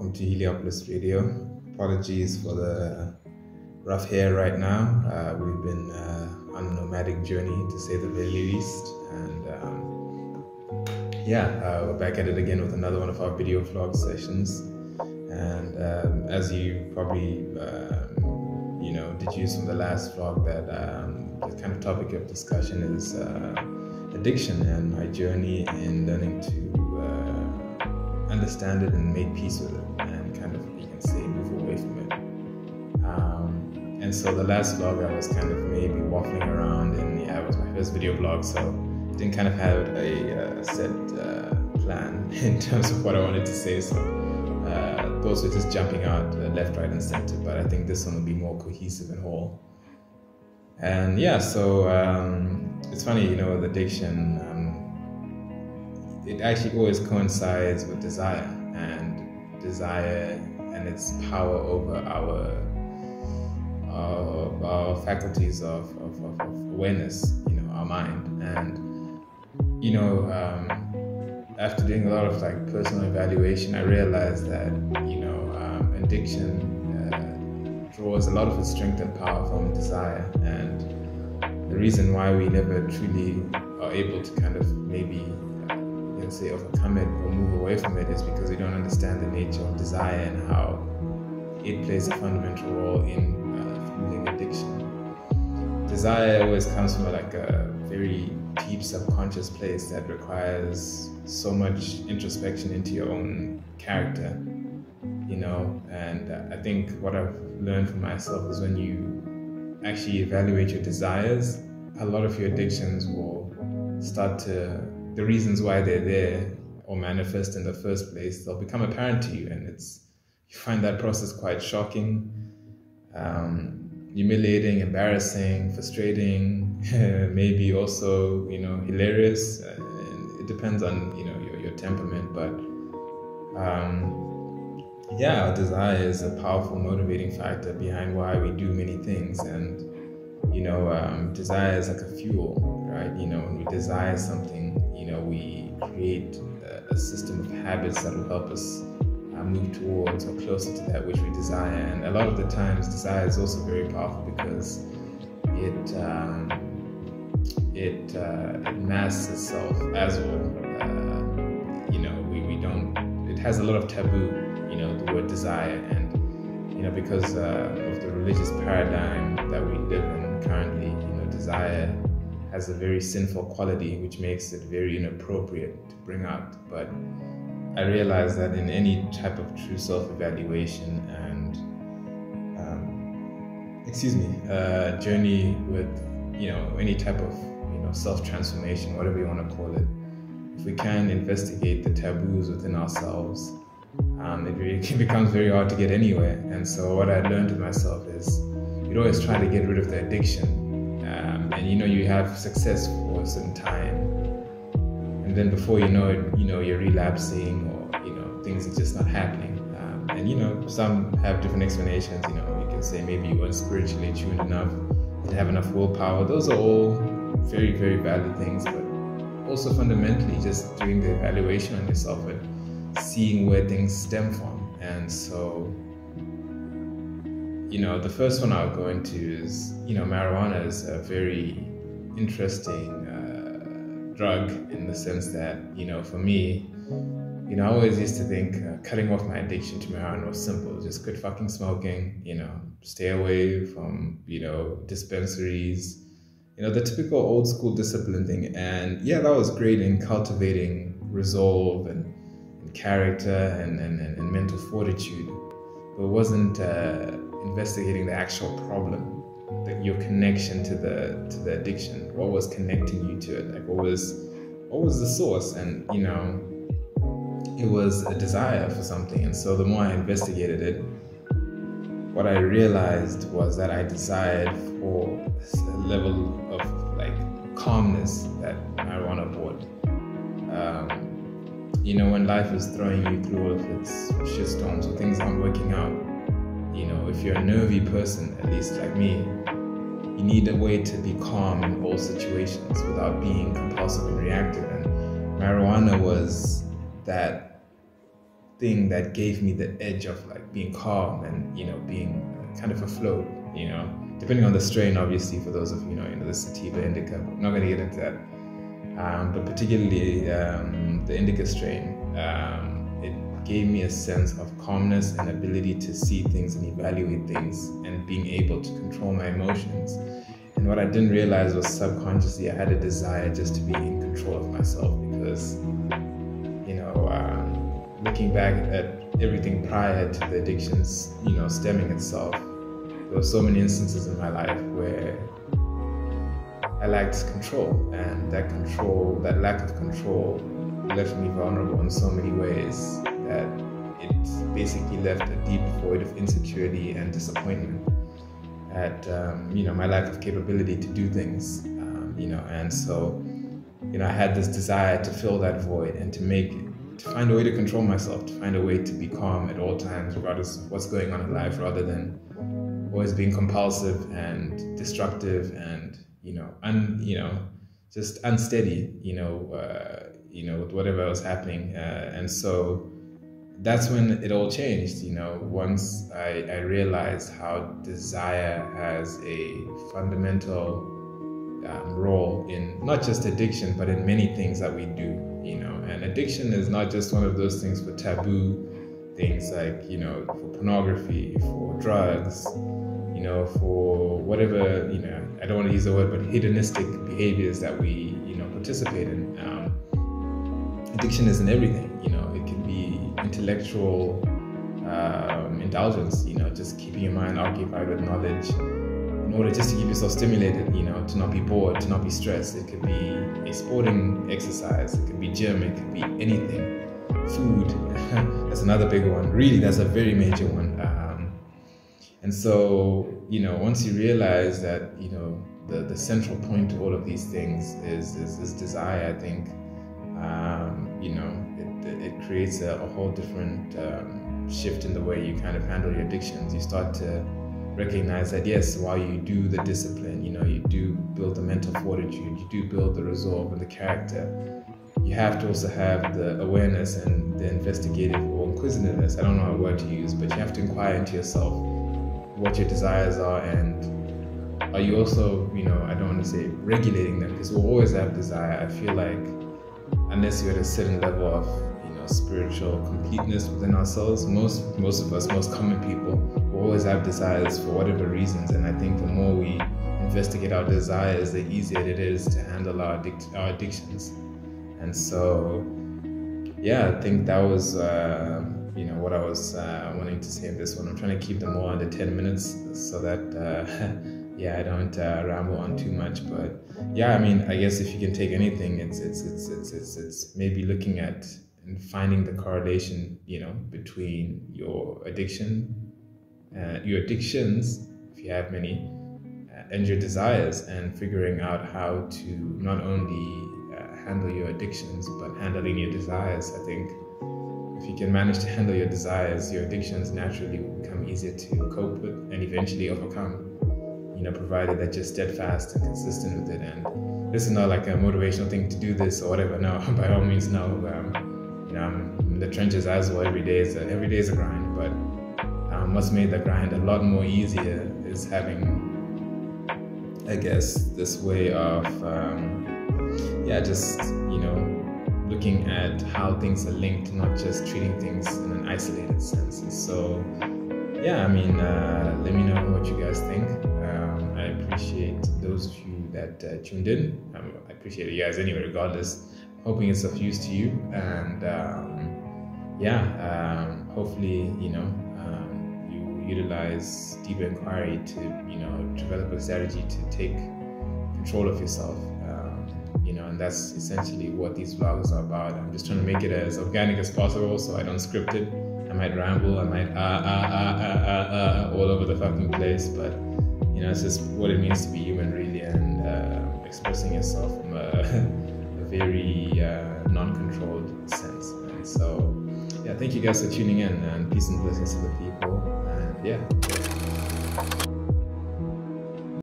welcome to Heliopolis Radio. Apologies for the rough hair right now. We've been on a nomadic journey, to say the very least, and we're back at it again with another one of our video vlog sessions. And as you probably deduced from the last vlog, that the kind of topic of discussion is addiction and my journey in learning to understand it and make peace with it, and kind of, you can say, move away from it. And so the last vlog I was kind of maybe waffling around, and it was my first video vlog, so I didn't kind of have a set plan in terms of what I wanted to say. So those were just jumping out left, right, and center. But I think this one will be more cohesive and whole. And so it's funny, with addiction. It actually always coincides with desire and its power over our faculties of awareness, our mind. And after doing a lot of personal evaluation, I realized that addiction draws a lot of its strength and power from desire. And the reason why we never truly are able to kind of maybe say overcome it or move away from it is because we don't understand the nature of desire and how it plays a fundamental role in fueling addiction. Desire always comes from a very deep subconscious place that requires so much introspection into your own character, and I think what I've learned from myself is when you actually evaluate your desires, a lot of your addictions will start to, the reasons why they're there or manifest in the first place, they'll become apparent to you, and you find that process quite shocking, humiliating, embarrassing, frustrating, maybe also hilarious. And it depends on your temperament, but desire is a powerful motivating factor behind why we do many things. And desire is like a fuel, right? When we desire something, we create a system of habits that will help us move towards or closer to that which we desire. And a lot of the times, desire is also very powerful because it masks itself as well. We don't. It has a lot of taboo, the word desire, and because of the religious paradigm that we live in currently, desire has a very sinful quality, which makes it very inappropriate to bring out. But I realize that in any type of true self-evaluation and journey with any type of self-transformation, whatever you want to call it, if we can investigate the taboos within ourselves, it becomes very hard to get anywhere. And so what I learned with myself is you'd always try to get rid of the addiction. And you have success for a certain time, and then before you know it, you're relapsing, or things are just not happening. And some have different explanations. You can say maybe you weren't spiritually tuned enough, didn't have enough willpower. Those are all very, very valid things, but also fundamentally just doing the evaluation on yourself and seeing where things stem from. And so the first one I'll go into is, marijuana is a very interesting drug in the sense that, for me, I always used to think cutting off my addiction to marijuana was simple. Just quit fucking smoking, stay away from, dispensaries, the typical old school discipline thing. And that was great in cultivating resolve and character and mental fortitude, but it wasn't investigating the actual problem, your connection to the addiction. What was connecting you to it? What was the source? And it was a desire for something. And so the more I investigated it, what I realized was that I desired for a level of calmness that marijuana brought. When life is throwing you through all of its shitstorms, or things aren't working out, if you're a nervy person, at least like me, you need a way to be calm in all situations without being compulsive and reactive. And marijuana was that thing that gave me the edge of like being calm and, you know, being kind of afloat, you know, depending on the strain, obviously, for those of you know, the sativa indica. I'm not going to get into that. But particularly the indica strain, it gave me a sense of calmness and ability to see things and evaluate things and being able to control my emotions. And what I didn't realize was subconsciously I had a desire just to be in control of myself, because, you know, looking back at everything prior to the addictions, you know, stemming itself, there were so many instances in my life where I lacked control, and that lack of control left me vulnerable in so many ways that it basically left a deep void of insecurity and disappointment at, you know, my lack of capability to do things, you know, and so, you know, I had this desire to fill that void and to find a way to control myself, to find a way to be calm at all times, regardless of what's going on in life, rather than always being compulsive and destructive and, you know, just unsteady, you know, with whatever was happening. And so that's when it all changed, you know, once I realized how desire has a fundamental role in not just addiction, but in many things that we do, you know. And addiction is not just one of those things for taboo things, like, you know, for pornography, for drugs, you know, for whatever, you know, I don't want to use the word, but hedonistic behaviors that we, you know, participate in. Addiction is in everything, you know. It can be intellectual indulgence, you know, just keeping your mind occupied with knowledge in order just to keep yourself stimulated, you know, to not be bored, to not be stressed. It could be a sporting exercise, it could be gym, it could be anything. Food, that's another big one. Really, that's a very major one. And so, you know, once you realize that, you know, the central point to all of these things is desire, I think, you know, it creates a whole different shift in the way you kind of handle your addictions. You start to recognize that, yes, while you do the discipline, you know, you do build the mental fortitude, you do build the resolve and the character, you have to also have the awareness and the investigative or inquisitiveness. I don't know what word to use, but you have to inquire into yourself what your desires are, and are you also, you know, I don't want to say regulating them, because we'll always have desire. I feel like unless you're at a certain level of, you know, spiritual completeness within ourselves, most of us, most common people, will always have desires for whatever reasons. And I think the more we investigate our desires, the easier it is to handle our addictions. And so, yeah, I think that was, you know, what I was wanting to say in this one. I'm trying to keep them all under 10 minutes so that, yeah, I don't ramble on too much. But yeah, I mean, I guess if you can take anything, it's maybe looking at and finding the correlation, you know, between your addiction, your addictions, if you have many, and your desires, and figuring out how to not only handle your addictions, but handling your desires. I think if you can manage to handle your desires, your addictions naturally will become easier to cope with and eventually overcome, you know, provided that you're steadfast and consistent with it. And this is not like a motivational thing to do this or whatever. No, by all means, no. You know, I'm in the trenches as well. Every day is a grind. But what's made the grind a lot more easier is having, I guess, this way of, yeah, just, you know, looking at how things are linked, not just treating things in an isolated sense. And so, yeah, I mean, let me know what you guys think. I appreciate those of you that tuned in. I appreciate you guys anyway, regardless. Hoping it's of use to you. And yeah, hopefully, you know, you utilize deeper inquiry to, you know, develop a strategy to take control of yourself. You know, and that's essentially what these vlogs are about. I'm just trying to make it as organic as possible, so I don't script it. I might ramble, I might all over the fucking place, but you know, it's just what it means to be human, really, and expressing yourself from a very non-controlled sense. And so, yeah, thank you guys for tuning in, and peace and blessings to the people. And yeah.